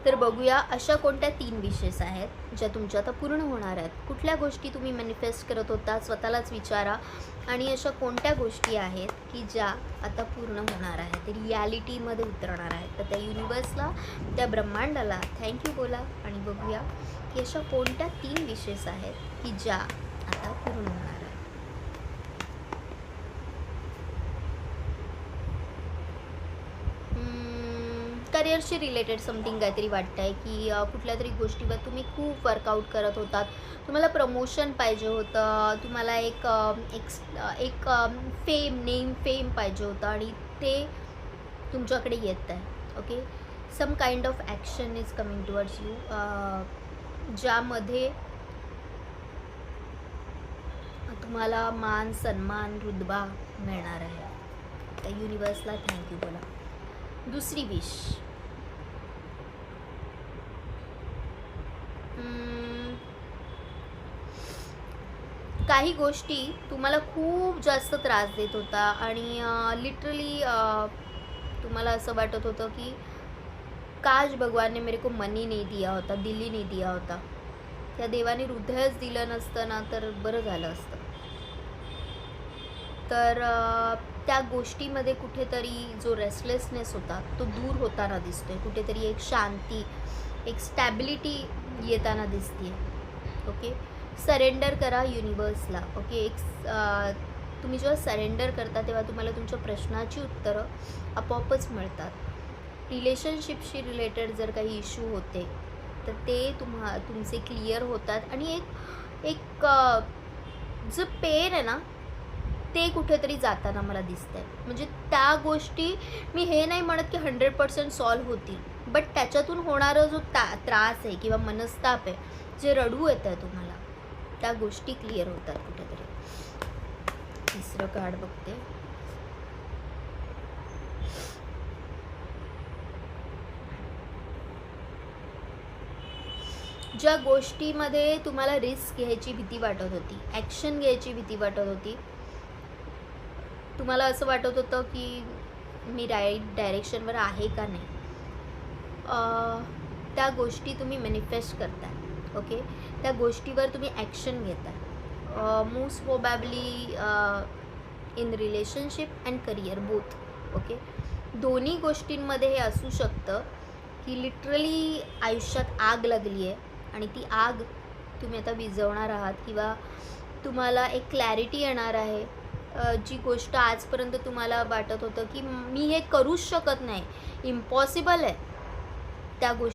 तर बघूया अशा कोणत्या 3 विशेष आहेत ज्या तुमच्या आता पूर्ण होणार आहेत. कुठल्या गोष्टी तुम्ही मॅनिफेस्ट करत होता स्वतःलाच विचारा. आणि अशा कोणत्या गोष्टी आहेत की ज्या आता पूर्ण होणार आहेत, रियालिटीमध्ये उतरणार आहेत. तर त्या युनिवर्सला, त्या ब्रह्मांडाला थँक्यू बोला आणि बघूया की अशा कोणत्या 3 विशेष आहेत की ज्या आता पूर्ण होणार आहेत. करिअरशी रिलेटेड समथिंग काहीतरी वाटतं आहे की कुठल्या तरी गोष्टीवर तुम्ही खूप वर्कआउट करत होतात. तुम्हाला प्रमोशन पाहिजे होतं, तुम्हाला एक एक फेम पाहिजे होतं आणि ते तुमच्याकडे येत आहे. Okay, some kind of action is coming towards you, ज्यामध्ये तुम्हाला मान सन्मान रुतबा मिळणार आहे. त्या युनिवर्सला थँक्यू बोला. दुसरी विश, काही गोष्टी तुम्हाला खूप जास्त त्रास देत होता आणि लिटरली तुम्हाला असं वाटत होतं की काश भगवान ने मेरे को मनी नहीं दिया होता, दिल्ली नहीं दिया होता, त्या देवाने हृदयच दिलं नसतं ना तर बरं झालं असतं. तर त्या गोष्टीमध्ये कुठेतरी जो रेस्टलेसनेस होता तो दूर होताना दिसतोय. कुठेतरी एक शांती, एक स्टॅबिलिटी येताना दिसते. ओके, सरेंडर करा युनिवर्सला. ओके, तुम्ही जेव्हा सरेंडर करता तेव्हा तुम्हाला तुमच्या प्रश्नाची उत्तरं आपोआपच मिळतात. रिलेशनशिपशी रिलेटेड जर काही इश्यू होते तर ते तुमचे क्लिअर होतात आणि एक जो पेन आहे ना ते कुठेतरी जाताना मला दिसतंय. म्हणजे त्या गोष्टी मी हे नाही म्हणत की 100% सॉल्व्ह होतील, बट त्याच्यातून होणारा जो त्रास आहे किंवा मनस्ताप आहे, जे रडू येतं आहे तुम्हाला, त्या गोष्टी क्लिअर होतात कुठेतरी. तिसरं कार्ड बघते. ज्या गोष्टीमध्ये तुम्हाला रिस्क घ्यायची भीती वाटत होती, ॲक्शन घ्यायची भीती वाटत होती, तुम्हाला असं वाटत होतं की मी राईट डायरेक्शनवर आहे का नाही, त्या गोष्टी तुम्ही मॅनिफेस्ट करताय. ओके, त्या गोष्टीवर तुम्ही ॲक्शन घेताय. Most probably in relationship and career both. Okay, दोन्ही गोष्टींमध्ये हे असू शकतं की लिटरली आयुष्यात आग लागली आहे आणि ती आग तुम्ही आता विझवणार आहात किंवा तुम्हाला एक क्लॅरिटी येणार आहे. जी गोष्ट आजपर्यंत तुम्हाला वाटत होतं की मी हे करूच शकत नाही, इम्पॉसिबल आहे, त्या गोष्टी